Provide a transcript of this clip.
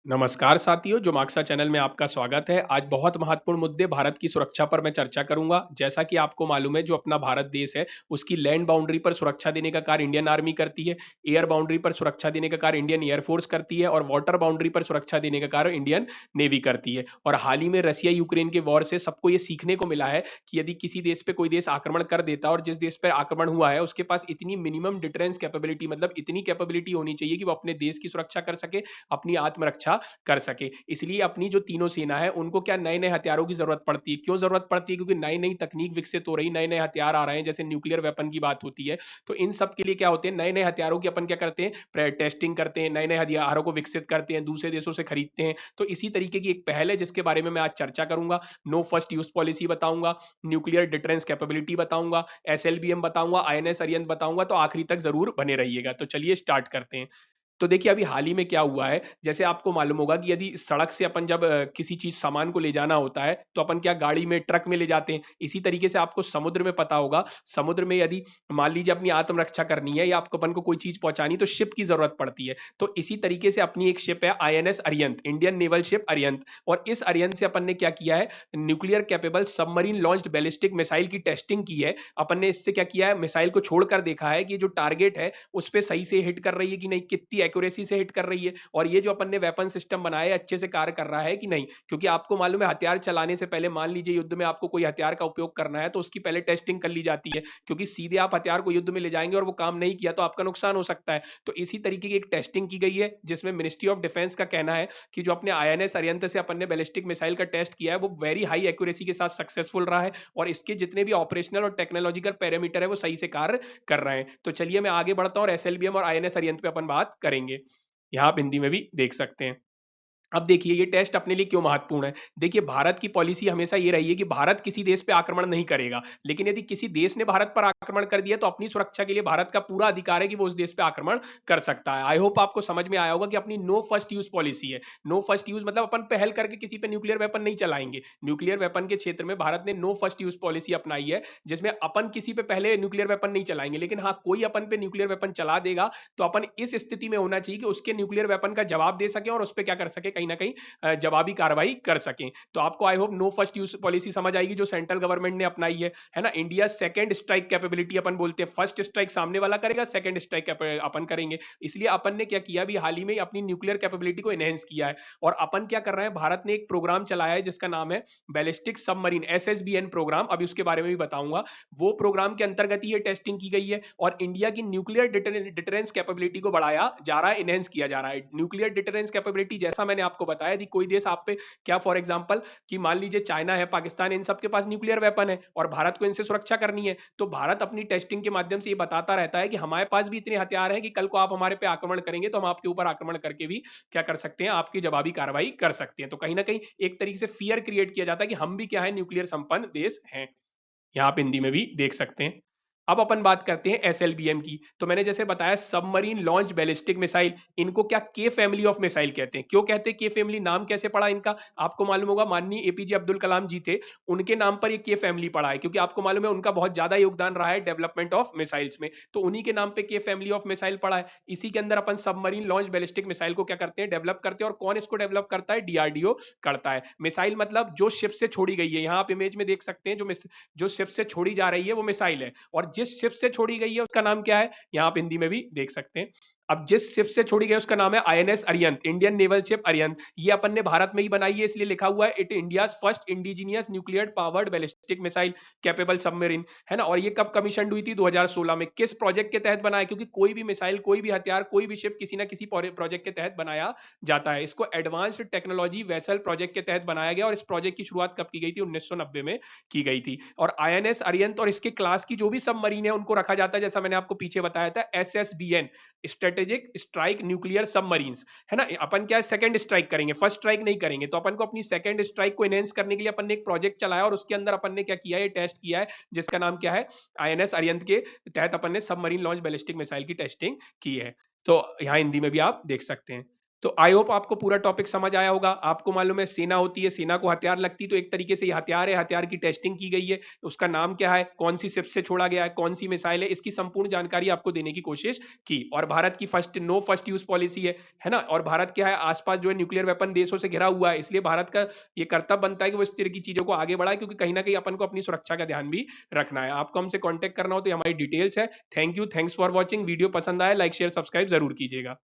नमस्कार साथियों, जो माक्सा चैनल में आपका स्वागत है। आज बहुत महत्वपूर्ण मुद्दे भारत की सुरक्षा पर मैं चर्चा करूंगा। जैसा कि आपको मालूम है, जो अपना भारत देश है उसकी लैंड बाउंड्री पर सुरक्षा देने का कार्य इंडियन आर्मी करती है, एयर बाउंड्री पर सुरक्षा देने का कार्य इंडियन एयरफोर्स करती है और वाटर बाउंड्री पर सुरक्षा देने का कार्य इंडियन नेवी करती है। और हाल ही में रसिया यूक्रेन के वॉर से सबको ये सीखने को मिला है कि यदि किसी देश पे कोई देश आक्रमण कर देता है और जिस देश पर आक्रमण हुआ है उसके पास इतनी मिनिमम डिटरेंस कैपेबिलिटी, मतलब इतनी कैपेबिलिटी होनी चाहिए कि वो अपने देश की सुरक्षा कर सके, अपनी आत्मरक्षा कर सके। इसलिए अपनी जो तीनों सेना है उनको क्या नए नए हथियारों की जरूरत पड़ती है। क्यों जरूरत पड़ती है? क्योंकि नई नई तकनीक विकसित हो रही, नए नए हथियार आ रहे हैं, जैसे न्यूक्लियर वेपन की बात होती है। तो इन सब के लिए क्या होते हैं, नए नए हथियारों की अपन क्या करते हैं, टेस्टिंग करते हैं, नए नए हथियारों को विकसित करते हैं, दूसरे देशों से खरीदते हैं। तो इसी तरीके की एक पहल है जिसके बारे में मैं आज चर्चा करूंगा। नो फर्स्ट यूज पॉलिसी बताऊंगा, न्यूक्लियर डिटरेंस कैपेबिलिटी बताऊंगा, एसएलबीएम बताऊंगा, आईएनएस अरिहंत बताऊंगा। तो आखिरी तक जरूर बने रहिएगा। तो चलिए स्टार्ट करते हैं। तो देखिए, अभी हाल ही में क्या हुआ है, जैसे आपको मालूम होगा कि यदि सड़क से अपन जब किसी चीज सामान को ले जाना होता है तो अपन क्या गाड़ी में, ट्रक में ले जाते हैं। इसी तरीके से आपको समुद्र में पता होगा, समुद्र में यदि मान लीजिए अपनी आत्मरक्षा करनी है या आपको अपन को कोई चीज पहुंचानी, तो शिप की जरूरत पड़ती है। तो इसी तरीके से अपनी एक शिप है INS Arihant, Indian naval ship Arihant. और इस अरिहंत से अपन ने क्या किया है, nuclear capable submarine launched ballistic missile की टेस्टिंग की है। अपन ने इससे क्या किया है, मिसाइल को छोड़कर देखा है कि जो टारगेट है उस पर सही से हिट कर रही है कि नहीं, कितनी एक्यूरेसी से हिट कर रही है, और ये जो अपन ने वेपन सिस्टम बनाया है अच्छे से कार्य कर रहा है कि नहीं। क्योंकि आपको मालूम है, हथियार चलाने से पहले मान लीजिए युद्ध में आपको कोई हथियार का उपयोग करना है तो उसकी पहले टेस्टिंग कर ली जाती है। क्योंकि सीधे आप हथियार को युद्ध में ले जाएंगे और वो काम नहीं किया तो आपका नुकसान हो सकता है। तो इसी तरीके की एक टेस्टिंग की गई है जिसमें मिनिस्ट्री ऑफ डिफेंस का कहना है कि जो अपने आईएनएस अरिहंत से अपन ने बैलिस्टिक मिसाइल का टेस्ट किया है वो वेरी हाई एक्यूरेसी के साथ सक्सेसफुल रहा है, और इसके जितने भी ऑपरेशनल और टेक्नोलॉजिकल पैरामीटर है वो सही से कार्य कर रहे हैं। तो चलिए मैं आगे बढ़ता हूं और एसएलबीएम और आईएनएस अरिहंत पे अपन बात करेंगे। यहाँ आप हिंदी में भी देख सकते हैं। अब देखिए, ये टेस्ट अपने लिए क्यों महत्वपूर्ण है। देखिए, भारत की पॉलिसी हमेशा ये रही है कि भारत किसी देश पे आक्रमण नहीं करेगा, लेकिन यदि किसी देश ने भारत पर आक्रमण कर दिया तो अपनी सुरक्षा के लिए भारत का पूरा अधिकार है कि वो उस देश पे आक्रमण कर सकता है। आई होप आपको समझ में आया होगा कि अपनी नो फर्स्ट यूज पॉलिसी है। नो फर्स्ट यूज मतलब अपन पहल करके किसी पे न्यूक्लियर वेपन नहीं चलाएंगे। न्यूक्लियर वेपन के क्षेत्र में भारत ने नो फर्स्ट यूज पॉलिसी अपनाई है, जिसमें अपन किसी पे पहले न्यूक्लियर वेपन नहीं चलाएंगे, लेकिन हाँ, कोई अपन पे न्यूक्लियर वेपन चला देगा तो अपन इस स्थिति में होना चाहिए कि उसके न्यूक्लियर वेपन का जवाब दे सके और उस पर क्या कर सके, कहीं ना कहीं जवाबी कार्रवाई कर सकें। तो आपको I hope no first use policy समझ आएगी जो सेंट्रल गवर्नमेंट ने अपनाई है ना। इंडिया सेकंड स्ट्राइक कैपेबिलिटी अपन बोलते हैं, फर्स्ट स्ट्राइक सामने वाला करेगा, सेकंड स्ट्राइक अपन करेंगे। इसलिए अपन ने क्या किया, अभी हाल ही में अपनी न्यूक्लियर कैपेबिलिटी को एनहेंस किया है। और अपन क्या कर रहे हैं, भारत ने एक प्रोग्राम चलाया है जिसका नाम है बैलिस्टिक सबमरीन, एसएसबीएन प्रोग्राम। अभी उसके बारे में भी बताऊंगा। वो प्रोग्राम के अंतर्गत ही ये टेस्टिंग की गई है और इंडिया की न्यूक्लियर डिटरेंस कैपेबिलिटी को बढ़ाया जा रहा है, इनहेंस किया जा रहा है। न्यूक्लियर डिटरेंस कैपेबिलिटी जैसा मैंने आपको बताया, यदि कोई देश आप पे क्या, फॉर एग्जांपल कि मान लीजिए चाइना है, पाकिस्तान, इन सब के पास न्यूक्लियर वेपन है और भारत को इनसे सुरक्षा करनी है, तो भारत अपनी टेस्टिंग के माध्यम से ये बताता रहता है कि हमारे पास भी इतने हथियार हैं कि कल को आप हमारे पे आक्रमण करेंगे तो हम आपके ऊपर आक्रमण करके भी क्या कर सकते हैं, आपकी जवाबी कार्रवाई कर सकते हैं। तो कहीं ना कहीं एक तरीके से फियर क्रिएट किया जाता है कि हम भी क्या है, न्यूक्लियर संपन्न देश हैं। यहाँ आप हिंदी में भी देख सकते हैं। अब अपन बात करते हैं एसएलबीएम की। तो मैंने जैसे बताया, सबमरीन लॉन्च बैलिस्टिक मिसाइल, इनको क्या के फैमिली ऑफ मिसाइल कहते हैं। क्यों कहते हैं के फैमिली, नाम कैसे पड़ा इनका, आपको मालूम होगा, माननीय एपीजे अब्दुल कलाम जी थे, उनके नाम पर ये के फैमिली पड़ा है, क्योंकि आपको मालूम है उनका बहुत ज्यादा योगदान रहा है डेवलपमेंट ऑफ मिसाइल्स में, तो उन्हीं के नाम पे के फैमिली ऑफ मिसाइल पड़ा है। इसी के अंदर अपन सबमरीन लॉन्च बैलिस्टिक मिसाइल को क्या करते हैं, डेवलप करते हैं। और कौन इसको डेवलप करता है, डीआरडीओ करता है। मिसाइल मतलब जो शिप से छोड़ी गई है, यहाँ आप इमेज में देख सकते हैं, जो शिप से छोड़ी जा रही है वो मिसाइल है। और जिस शिप से छोड़ी गई है उसका नाम क्या है, यहाँ आप हिंदी में भी देख सकते हैं। अब जिस शिप से छोड़ी गई उसका नाम है INS Arihant, Indian naval ship Arihant. ये अपन ने भारत में ही बनाई है, इसलिए लिखा हुआ है it India's first indigenous nuclear powered ballistic missile capable submarine, है ना। और ये कब कमीशन हुई थी, 2016 में। किस प्रोजेक्ट के तहत बनाया, क्योंकि कोई भी मिसाइल, कोई भी हथियार, कोई भी शिप किसी ना किसी प्रोजेक्ट के तहत बनाया जाता है। इसको एडवांस्ड टेक्नोलॉजी वेसल प्रोजेक्ट के तहत बनाया गया और इस प्रोजेक्ट की शुरुआत कब की गई थी, 1990 में की गई थी। और आईएनएस अरिहंत और इसके क्लास की जो भी सबमरीन है उनको रखा जाता है, जैसा मैंने आपको पीछे बताया था, SSBN, strategic strike nuclear submarines, है ना। अपन क्या सेकंड स्ट्राइक करेंगे, फर्स्ट स्ट्राइक नहीं करेंगे। तो अपन को अपनी सेकंड स्ट्राइक को एनहेंस करने के लिए अपन ने एक प्रोजेक्ट चलाया और उसके अंदर अपन ने क्या किया है, ये टेस्ट किया है, जिसका नाम क्या है, आईएनएस अरिहंत के तहत अपन ने सबमरीन लॉन्च बैलिस्टिक मिसाइल की टेस्टिंग की है। तो यहाँ हिंदी में भी आप देख सकते हैं। तो आई होप आपको पूरा टॉपिक समझ आया होगा। आपको मालूम है सेना होती है, सेना को हथियार लगती है, तो एक तरीके से ये हथियार है, हथियार की टेस्टिंग की गई है, उसका नाम क्या है, कौन सी शिप से छोड़ा गया है, कौन सी मिसाइल है, इसकी संपूर्ण जानकारी आपको देने की कोशिश की। और भारत की फर्स्ट यूज पॉलिसी है ना। और भारत क्या है, आसपास जो है न्यूक्लियर वेपन देशों से घिरा हुआ है, इसलिए भारत का ये कर्तव्य बनता है कि वो इस तरह की चीजों को आगे बढ़ाए, क्योंकि कहीं ना कहीं अपन को अपनी सुरक्षा का ध्यान भी रखना है। आपको हमसे कॉन्टेक्ट करना हो तो हमारी डिटेल्स है। Thank you, thanks for watching. Video पसंद आए लाइक शेयर सब्सक्राइब जरूर कीजिएगा।